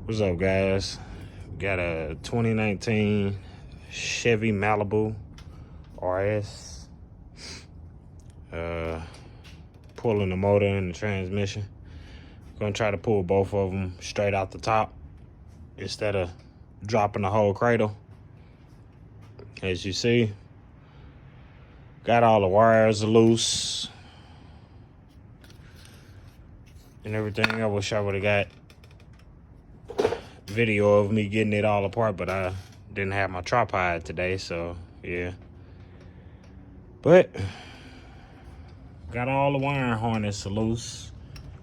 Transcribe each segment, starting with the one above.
What's up, guys? Got a 2019 Chevy Malibu RS. Pulling the motor and the transmission. Gonna try to pull both of them straight out the top instead of dropping the whole cradle. As you see, got all the wires loose and everything. I wish I would have got video of me getting it all apart, but I didn't have my tripod today, so yeah. But got all the wiring harness loose,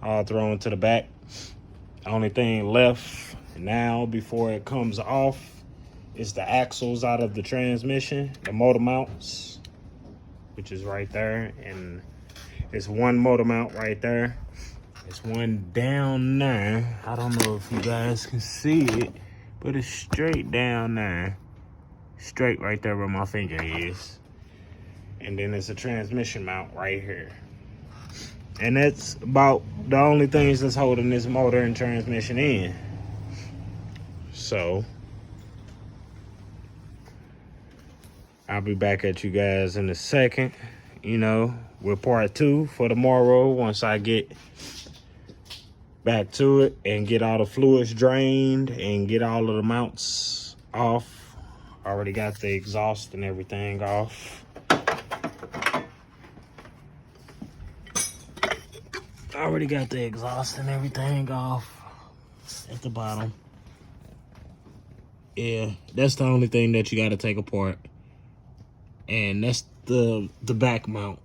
all thrown to the back. Only thing left now before it comes off is the axles out of the transmission, the motor mounts, which is right there, and it's one motor mount right there. It's one down there. I don't know if you guys can see it, but it's straight down there. Straight right there where my finger is. And then it's a transmission mount right here. And that's about the only things that's holding this motor and transmission in. So I'll be back at you guys in a second, you know, with part 2 for tomorrow once I get back to it and get all the fluids drained and get all of the mounts off. Already got the exhaust and everything off. Already got the exhaust and everything off at the bottom. Yeah, that's the only thing that you got to take apart. And that's the back mount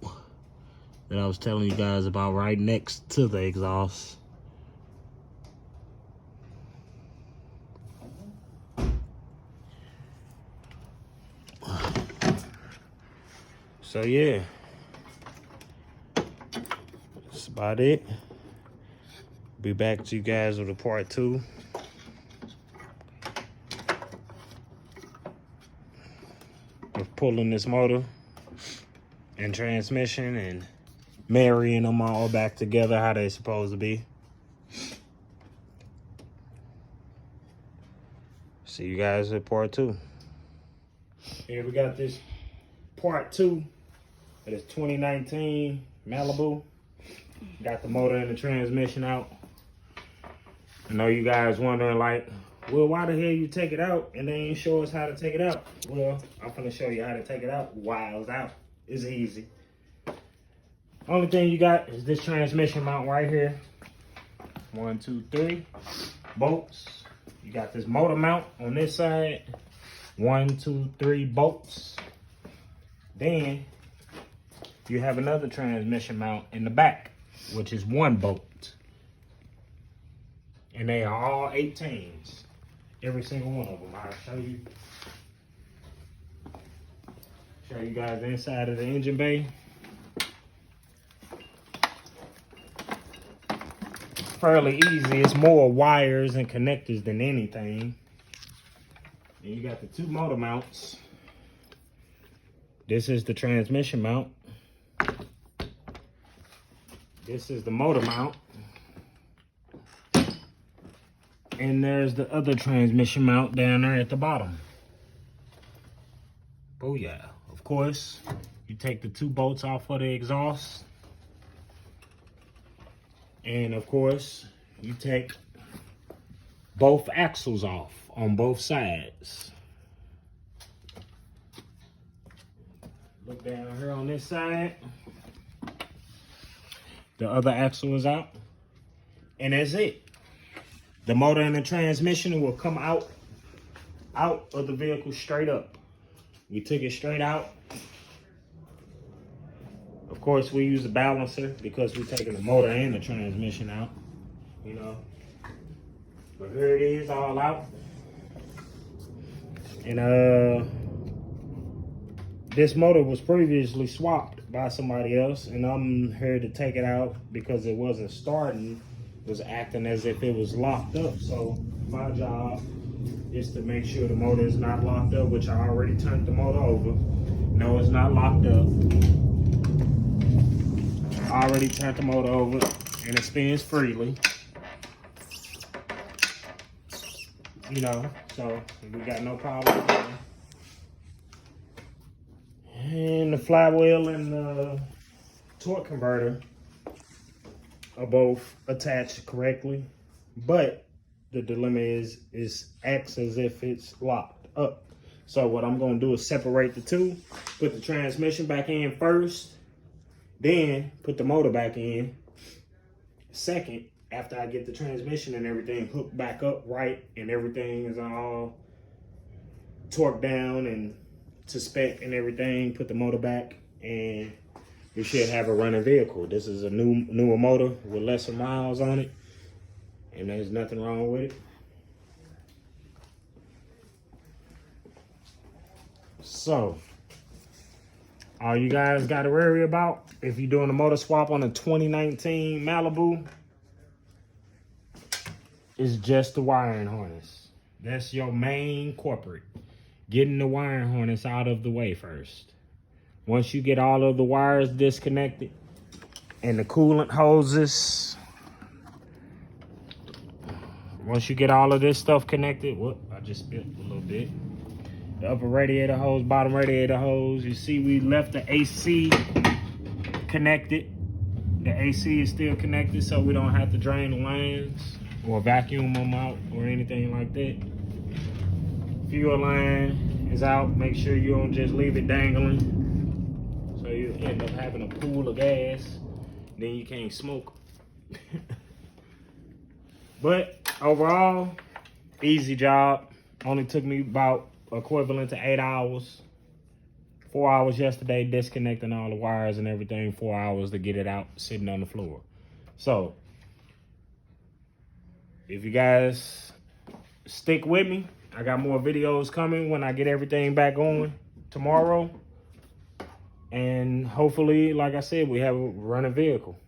that I was telling you guys about, right next to the exhaust. So yeah, that's about it. Be back to you guys with a part 2. Of pulling this motor and transmission and marrying them all back together how they supposed to be. See you guys at part 2. Here we got this part 2. It is 2019 Malibu. Got the motor and the transmission out. I know you guys wondering, like, well, why the hell you take it out and they ain't show us how to take it out? Well, I'm gonna show you how to take it out while it's out. It's easy. Only thing you got is this transmission mount right here. 1, 2, 3 bolts. You got this motor mount on this side. 1, 2, 3 bolts. Then you have another transmission mount in the back, which is 1 bolt. And they are all 18s. Every single one of them. I'll show you guys the inside of the engine bay. Fairly easy. It's more wires and connectors than anything. And you got the 2 motor mounts. This is the transmission mount. This is the motor mount. And there's the other transmission mount down there at the bottom. Booyah. Of course, you take the 2 bolts off of the exhaust. And of course, you take both axles off on both sides. Look down here on this side. The other axle is out. And that's it. The motor and the transmission will come out of the vehicle straight up. We took it straight out. Of course, we use a balancer because we're taking the motor and the transmission out, you know. But here it is, all out. And this motor was previously swapped by somebody else, and I'm here to take it out because it wasn't starting. It was acting as if it was locked up. So my job is to make sure the motor is not locked up, which I already turned the motor over. No, it's not locked up. I already turned the motor over and it spins freely. you know, so we got no problem there. And the flywheel and the torque converter are both attached correctly, but the dilemma is acts as if it's locked up. So what I'm gonna do is separate the two, put the transmission back in first, then put the motor back in second, after I get the transmission and everything hooked back up right and everything is all torqued down and to spec and everything, put the motor back, and we should have a running vehicle. This is a newer motor with lesser miles on it, and there's nothing wrong with it. So, all you guys got to worry about if you're doing a motor swap on a 2019 Malibu is just the wiring harness. That's your main culprit. Getting the wiring harness out of the way first. Once you get all of the wires disconnected and the coolant hoses, once you get all of this stuff connected, whoop, I just spilled a little bit. The upper radiator hose, bottom radiator hose, you see we left the AC connected. The AC is still connected, so we don't have to drain the lines or vacuum them out or anything like that. Fuel line is out. Make sure you don't just leave it dangling, so you end up having a pool of gas. Then you can't smoke. But overall, easy job. Only took me about equivalent to 8 hours. 4 hours yesterday disconnecting all the wires and everything. 4 hours to get it out sitting on the floor. So if you guys stick with me, I got more videos coming when I get everything back on tomorrow. And hopefully, like I said, we have a running vehicle.